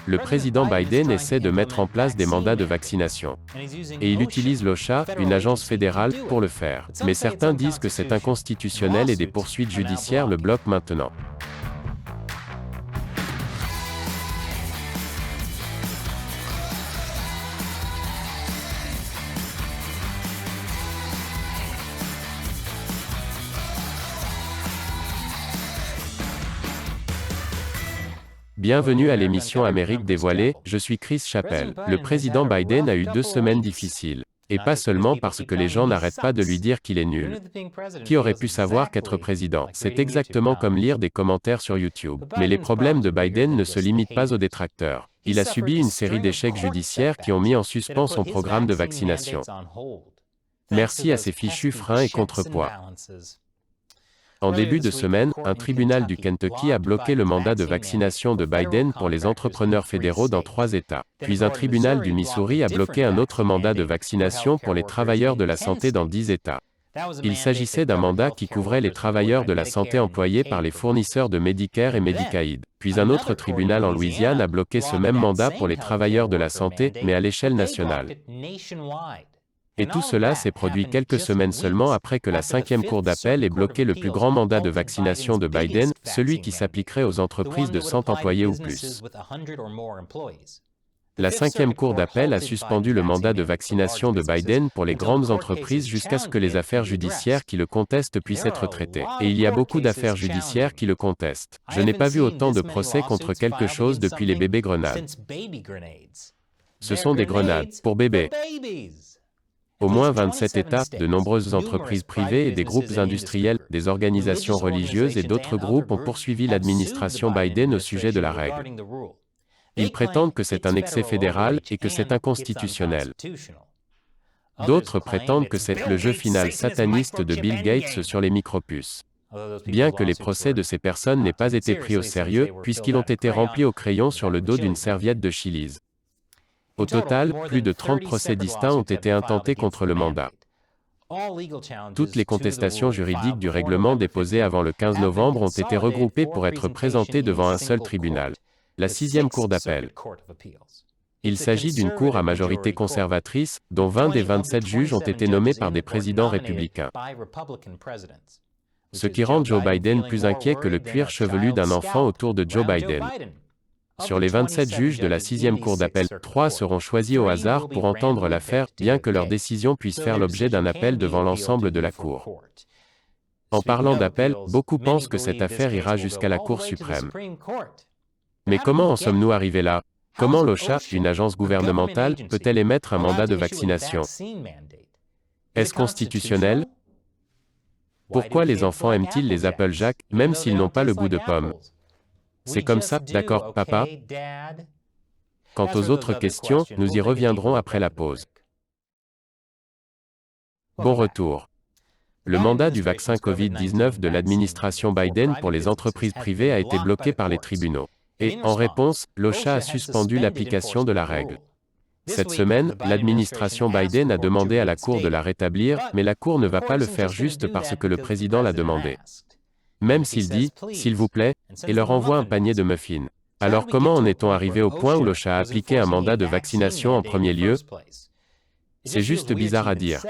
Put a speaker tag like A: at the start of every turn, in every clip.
A: Le président Biden essaie de mettre en place des mandats de vaccination. Et il utilise l'OSHA, une agence fédérale, pour le faire. Mais certains disent que c'est inconstitutionnel et des poursuites judiciaires le bloquent maintenant. Bienvenue à l'émission Amérique dévoilée, je suis Chris Chappell. Le président Biden a eu 2 semaines difficiles. Et pas seulement parce que les gens n'arrêtent pas de lui dire qu'il est nul. Qui aurait pu savoir qu'être président? C'est exactement comme lire des commentaires sur YouTube. Mais les problèmes de Biden ne se limitent pas aux détracteurs. Il a subi une série d'échecs judiciaires qui ont mis en suspens son programme de vaccination. Merci à ses fichus freins et contrepoids. En début de semaine, un tribunal du Kentucky a bloqué le mandat de vaccination de Biden pour les entrepreneurs fédéraux dans 3 États. Puis un tribunal du Missouri a bloqué un autre mandat de vaccination pour les travailleurs de la santé dans 10 États. Il s'agissait d'un mandat qui couvrait les travailleurs de la santé employés par les fournisseurs de Medicare et Medicaid. Puis un autre tribunal en Louisiane a bloqué ce même mandat pour les travailleurs de la santé, mais à l'échelle nationale. Et tout cela s'est produit quelques semaines seulement après que la 5e Cour d'appel ait bloqué le plus grand mandat de vaccination de Biden, celui qui s'appliquerait aux entreprises de 100 employés ou plus. La 5e Cour d'appel a suspendu le mandat de vaccination de Biden pour les grandes entreprises jusqu'à ce que les affaires judiciaires qui le contestent puissent être traitées. Et il y a beaucoup d'affaires judiciaires qui le contestent. Je n'ai pas vu autant de procès contre quelque chose depuis les bébés grenades. Ce sont des grenades, pour bébés. Au moins 27 États, de nombreuses entreprises privées et des groupes industriels, des organisations religieuses et d'autres groupes ont poursuivi l'administration Biden au sujet de la règle. Ils prétendent que c'est un excès fédéral et que c'est inconstitutionnel. D'autres prétendent que c'est le jeu final sataniste de Bill Gates sur les micropuces. Bien que les procès de ces personnes n'aient pas été pris au sérieux, puisqu'ils ont été remplis au crayon sur le dos d'une serviette de Chili's. Au total, plus de 30 procès distincts ont été intentés contre le mandat. Toutes les contestations juridiques du règlement déposées avant le 15 novembre ont été regroupées pour être présentées devant un seul tribunal, la 6e Cour d'appel. Il s'agit d'une cour à majorité conservatrice, dont 20 des 27 juges ont été nommés par des présidents républicains. Ce qui rend Joe Biden plus inquiet que le cuir chevelu d'un enfant autour de Joe Biden. Sur les 27 juges de la 6e Cour d'appel, 3 seront choisis au hasard pour entendre l'affaire, bien que leur décision puisse faire l'objet d'un appel devant l'ensemble de la Cour. En parlant d'appel, beaucoup pensent que cette affaire ira jusqu'à la Cour suprême. Mais comment en sommes-nous arrivés là? Comment l'OSHA, une agence gouvernementale, peut-elle émettre un mandat de vaccination? Est-ce constitutionnel? Pourquoi les enfants aiment-ils les Applejack, même s'ils n'ont pas le goût de pomme? C'est comme ça, d'accord, papa? Quant aux autres questions, nous y reviendrons après la pause. Bon retour. Le mandat du vaccin Covid-19 de l'administration Biden pour les entreprises privées a été bloqué par les tribunaux. Et, en réponse, l'OSHA a suspendu l'application de la règle. Cette semaine, l'administration Biden a demandé à la Cour de la rétablir, mais la Cour ne va pas le faire juste parce que le président l'a demandé. Même s'il dit « s'il vous plaît » et leur envoie un panier de muffins. Alors comment en est-on arrivé au point où l'OSHA a appliqué un mandat de vaccination en premier lieu? C'est juste bizarre à dire.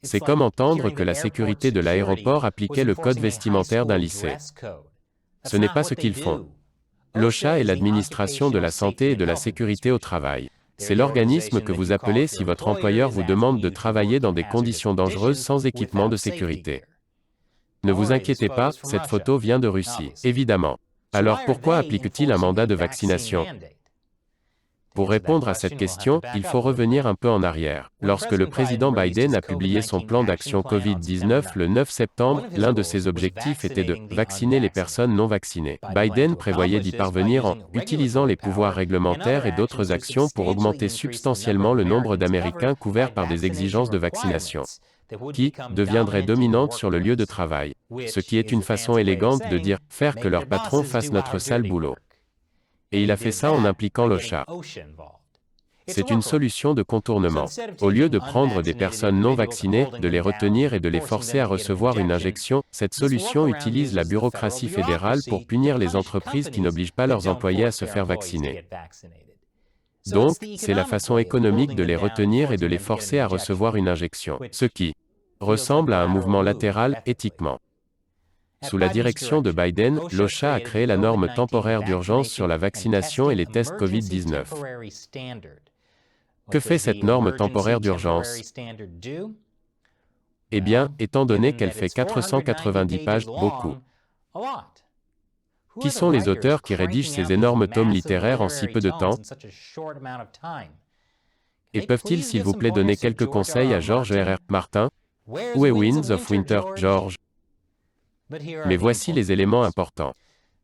A: C'est comme entendre que la sécurité de l'aéroport appliquait le code vestimentaire d'un lycée. Ce n'est pas ce qu'ils font. L'OSHA est l'administration de la santé et de la sécurité au travail. C'est l'organisme que vous appelez si votre employeur vous demande de travailler dans des conditions dangereuses sans équipement de sécurité. Ne vous inquiétez pas, cette photo vient de Russie, évidemment. Alors pourquoi applique-t-il un mandat de vaccination? Pour répondre à cette question, il faut revenir un peu en arrière. Lorsque le président Biden a publié son plan d'action Covid-19 le 9 septembre, l'un de ses objectifs était de vacciner les personnes non vaccinées. Biden prévoyait d'y parvenir en utilisant les pouvoirs réglementaires et d'autres actions pour augmenter substantiellement le nombre d'Américains couverts par des exigences de vaccination, qui deviendraient dominantes sur le lieu de travail. Ce qui est une façon élégante de dire « faire que leur patron fasse notre sale boulot ». Et il a fait ça en impliquant l'OSHA. C'est une solution de contournement. Au lieu de prendre des personnes non vaccinées, de les retenir et de les forcer à recevoir une injection, cette solution utilise la bureaucratie fédérale pour punir les entreprises qui n'obligent pas leurs employés à se faire vacciner. Donc, c'est la façon économique de les retenir et de les forcer à recevoir une injection, ce qui ressemble à un mouvement latéral éthiquement. Sous la direction de Biden, l'OSHA a créé la norme temporaire d'urgence sur la vaccination et les tests Covid-19. Que fait cette norme temporaire d'urgence? Eh bien, étant donné qu'elle fait 490 pages, beaucoup. Qui sont les auteurs qui rédigent ces énormes tomes littéraires en si peu de temps? Et peuvent-ils s'il vous plaît donner quelques conseils à George R.R. Martin? Où est Winds of Winter, George? Mais voici les éléments importants.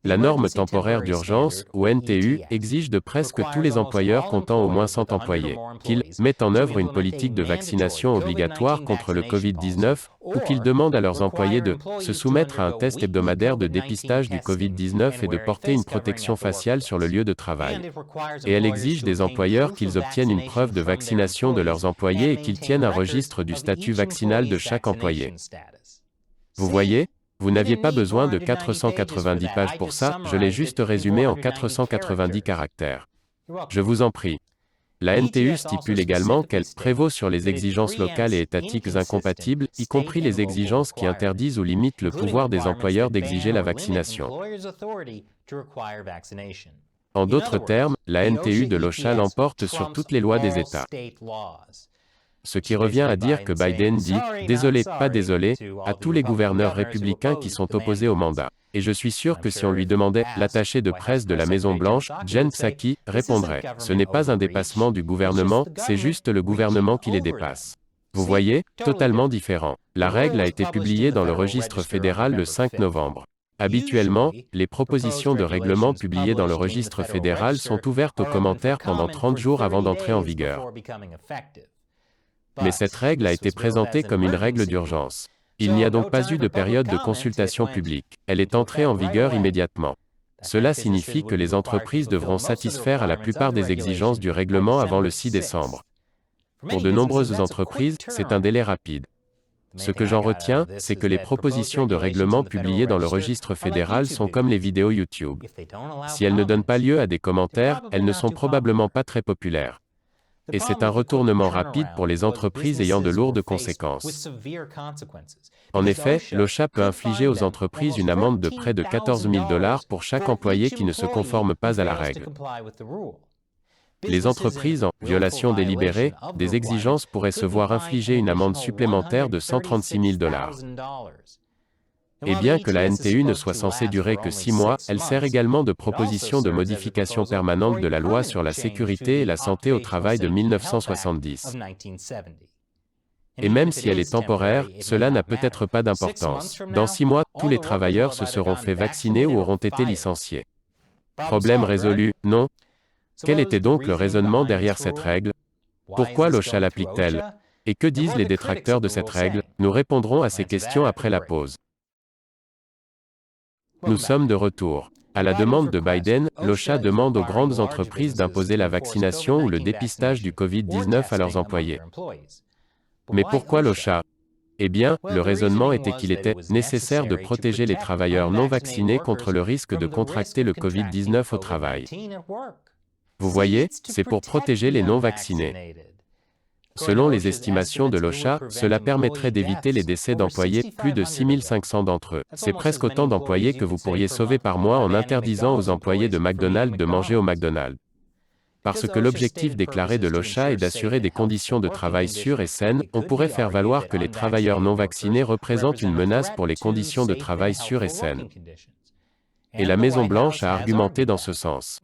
A: La norme temporaire d'urgence, ou NTU, exige de presque tous les employeurs comptant au moins 100 employés, qu'ils mettent en œuvre une politique de vaccination obligatoire contre le Covid-19, ou qu'ils demandent à leurs employés de se soumettre à un test hebdomadaire de dépistage du Covid-19 et de porter une protection faciale sur le lieu de travail. Et elle exige des employeurs qu'ils obtiennent une preuve de vaccination de leurs employés et qu'ils tiennent un registre du statut vaccinal de chaque employé. Vous voyez ? Vous n'aviez pas besoin de 490 pages pour ça, je l'ai juste résumé en 490 caractères. Je vous en prie. La NTU stipule également qu'elle prévaut sur les exigences locales et étatiques incompatibles, y compris les exigences qui interdisent ou limitent le pouvoir des employeurs d'exiger la vaccination. En d'autres termes, la NTU de l'OSHA l'emporte sur toutes les lois des États. Ce qui revient à dire que Biden dit « désolé, pas désolé » à tous les gouverneurs républicains qui sont opposés au mandat. Et je suis sûr que si on lui demandait, l'attaché de presse de la Maison-Blanche, Jen Psaki, répondrait « ce n'est pas un dépassement du gouvernement, c'est juste le gouvernement qui les dépasse ». Vous voyez, totalement différent. La règle a été publiée dans le registre fédéral le 5 novembre. Habituellement, les propositions de règlement publiées dans le registre fédéral sont ouvertes aux commentaires pendant 30 jours avant d'entrer en vigueur. Mais cette règle a été présentée comme une règle d'urgence. Il n'y a donc pas eu de période de consultation publique. Elle est entrée en vigueur immédiatement. Cela signifie que les entreprises devront satisfaire à la plupart des exigences du règlement avant le 6 décembre. Pour de nombreuses entreprises, c'est un délai rapide. Ce que j'en retiens, c'est que les propositions de règlement publiées dans le registre fédéral sont comme les vidéos YouTube. Si elles ne donnent pas lieu à des commentaires, elles ne sont probablement pas très populaires. Et c'est un retournement rapide pour les entreprises ayant de lourdes conséquences. En effet, l'OSHA peut infliger aux entreprises une amende de près de 14 000 $ pour chaque employé qui ne se conforme pas à la règle. Les entreprises en violation délibérée des exigences pourraient se voir infliger une amende supplémentaire de 136 000 $. Et bien que la NTU ne soit censée durer que 6 mois, elle sert également de proposition de modification permanente de la loi sur la sécurité et la santé au travail de 1970. Et même si elle est temporaire, cela n'a peut-être pas d'importance. Dans 6 mois, tous les travailleurs se seront fait vacciner ou auront été licenciés. Problème résolu, non? Quel était donc le raisonnement derrière cette règle? Pourquoi l'OSHA l'applique-t-elle? Et que disent les détracteurs de cette règle? Nous répondrons à ces questions après la pause. Nous sommes de retour. À la demande de Biden, l'OSHA demande aux grandes entreprises d'imposer la vaccination ou le dépistage du Covid-19 à leurs employés. Mais pourquoi l'OSHA? Eh bien, le raisonnement était qu'il était nécessaire de protéger les travailleurs non vaccinés contre le risque de contracter le Covid-19 au travail. Vous voyez, c'est pour protéger les non vaccinés. Selon les estimations de l'OSHA, cela permettrait d'éviter les décès d'employés, plus de 6 500 d'entre eux. C'est presque autant d'employés que vous pourriez sauver par mois en interdisant aux employés de McDonald's de manger au McDonald's. Parce que l'objectif déclaré de l'OSHA est d'assurer des conditions de travail sûres et saines, on pourrait faire valoir que les travailleurs non vaccinés représentent une menace pour les conditions de travail sûres et saines. Et la Maison-Blanche a argumenté dans ce sens.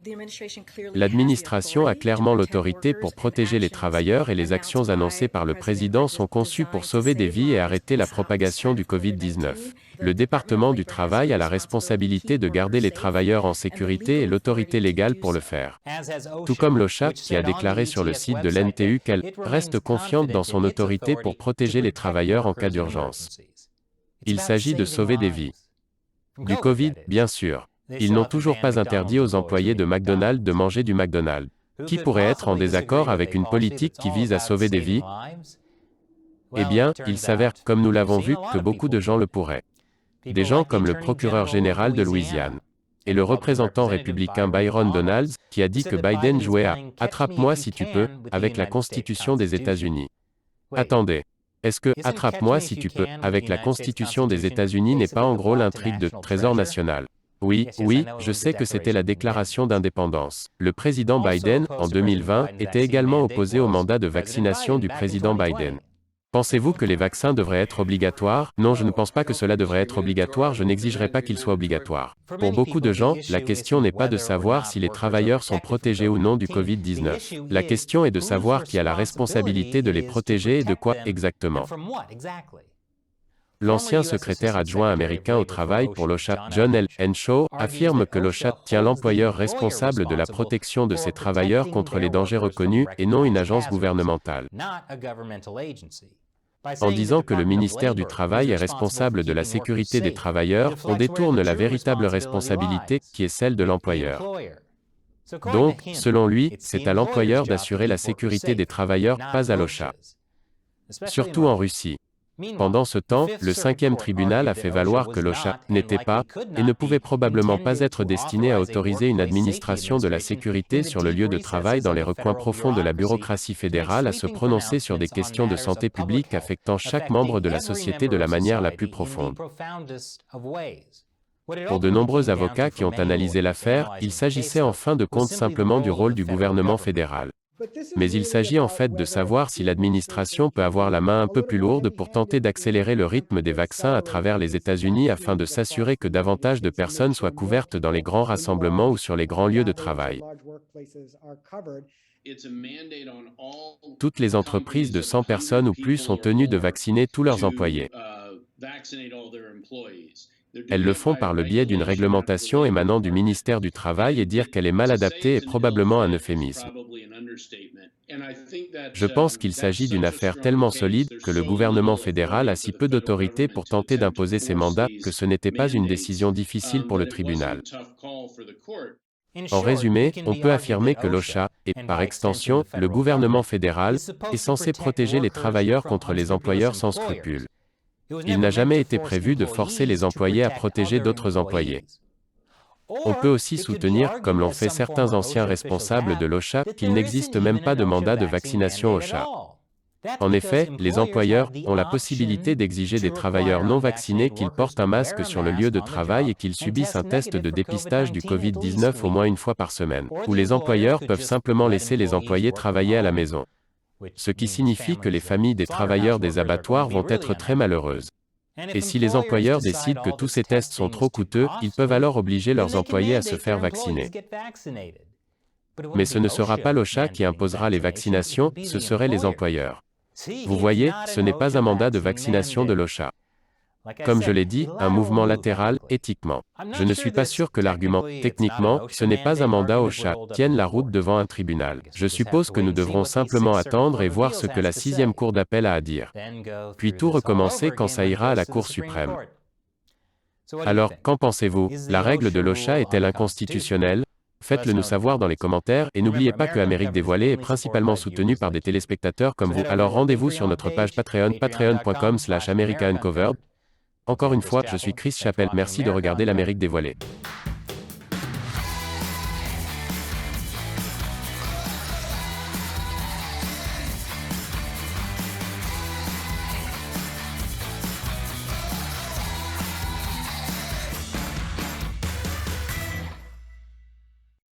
A: L'administration a clairement l'autorité pour protéger les travailleurs et les actions annoncées par le président sont conçues pour sauver des vies et arrêter la propagation du Covid-19. Le département du travail a la responsabilité de garder les travailleurs en sécurité et l'autorité légale pour le faire. Tout comme l'OSHA, qui a déclaré sur le site de l'NTU qu'elle reste confiante dans son autorité pour protéger les travailleurs en cas d'urgence. Il s'agit de sauver des vies. Du Covid, bien sûr. Ils n'ont toujours pas interdit aux employés de McDonald's de manger du McDonald's. Qui pourrait être en désaccord avec une politique qui vise à sauver des vies? Eh bien, il s'avère, comme nous l'avons vu, que beaucoup de gens le pourraient. Des gens comme le procureur général de Louisiane et le représentant républicain Byron Donalds, qui a dit que Biden jouait à « attrape-moi si tu peux » avec la Constitution des États-Unis. Attendez. Est-ce que « attrape-moi si tu peux » avec la Constitution des États-Unis n'est pas en gros l'intrigue de « Trésor national » ? Oui, je sais que c'était la déclaration d'indépendance. Le président Biden, en 2020, était également opposé au mandat de vaccination du président Biden. Pensez-vous que les vaccins devraient être obligatoires? Non, je ne pense pas que cela devrait être obligatoire, je n'exigerai pas qu'il soit obligatoire. Pour beaucoup de gens, la question n'est pas de savoir si les travailleurs sont protégés ou non du Covid-19. La question est de savoir qui a la responsabilité de les protéger et de quoi exactement. L'ancien secrétaire adjoint américain au travail pour l'OSHA, John L. Henshaw, affirme que l'OSHA tient l'employeur responsable de la protection de ses travailleurs contre les dangers reconnus et non une agence gouvernementale. En disant que le ministère du Travail est responsable de la sécurité des travailleurs, on détourne la véritable responsabilité, qui est celle de l'employeur. Donc, selon lui, c'est à l'employeur d'assurer la sécurité des travailleurs, pas à l'OSHA. Surtout en Russie. Pendant ce temps, le 5e tribunal a fait valoir que l'OSHA n'était pas, et ne pouvait probablement pas être destiné à autoriser une administration de la sécurité sur le lieu de travail dans les recoins profonds de la bureaucratie fédérale à se prononcer sur des questions de santé publique affectant chaque membre de la société de la manière la plus profonde. Pour de nombreux avocats qui ont analysé l'affaire, il s'agissait en fin de compte simplement du rôle du gouvernement fédéral. Mais il s'agit en fait de savoir si l'administration peut avoir la main un peu plus lourde pour tenter d'accélérer le rythme des vaccins à travers les États-Unis afin de s'assurer que davantage de personnes soient couvertes dans les grands rassemblements ou sur les grands lieux de travail. Toutes les entreprises de 100 personnes ou plus sont tenues de vacciner tous leurs employés. Elles le font par le biais d'une réglementation émanant du ministère du Travail et dire qu'elle est mal adaptée est probablement un euphémisme. Je pense qu'il s'agit d'une affaire tellement solide que le gouvernement fédéral a si peu d'autorité pour tenter d'imposer ses mandats que ce n'était pas une décision difficile pour le tribunal. En résumé, on peut affirmer que l'OSHA, et par extension, le gouvernement fédéral, est censé protéger les travailleurs contre les employeurs sans scrupules. Il n'a jamais été prévu de forcer les employés à protéger d'autres employés. On peut aussi soutenir, comme l'ont fait certains anciens responsables de l'OSHA, qu'il n'existe même pas de mandat de vaccination OSHA. En effet, les employeurs ont la possibilité d'exiger des travailleurs non vaccinés qu'ils portent un masque sur le lieu de travail et qu'ils subissent un test de dépistage du Covid-19 au moins une fois par semaine, ou les employeurs peuvent simplement laisser les employés travailler à la maison. Ce qui signifie que les familles des travailleurs des abattoirs vont être très malheureuses. Et si les employeurs décident que tous ces tests sont trop coûteux, ils peuvent alors obliger leurs employés à se faire vacciner. Mais ce ne sera pas l'OSHA qui imposera les vaccinations, ce seraient les employeurs. Vous voyez, ce n'est pas un mandat de vaccination de l'OSHA. Comme je l'ai dit, un mouvement latéral, éthiquement. Je ne suis pas sûr que l'argument, techniquement, ce n'est pas un mandat OSHA, tienne la route devant un tribunal. Je suppose que nous devrons simplement attendre et voir ce que la 6e Cour d'appel a à dire. Puis tout recommencer quand ça ira à la Cour suprême. Alors, qu'en pensez-vous? La règle de l'OSHA est-elle inconstitutionnelle? Faites-le nous savoir dans les commentaires et n'oubliez pas que Amérique dévoilée est principalement soutenue par des téléspectateurs comme vous. Alors rendez-vous sur notre page Patreon, patreon.com/AmericaUncovered. Encore une fois, je suis Chris Chappell, merci de regarder l'Amérique dévoilée.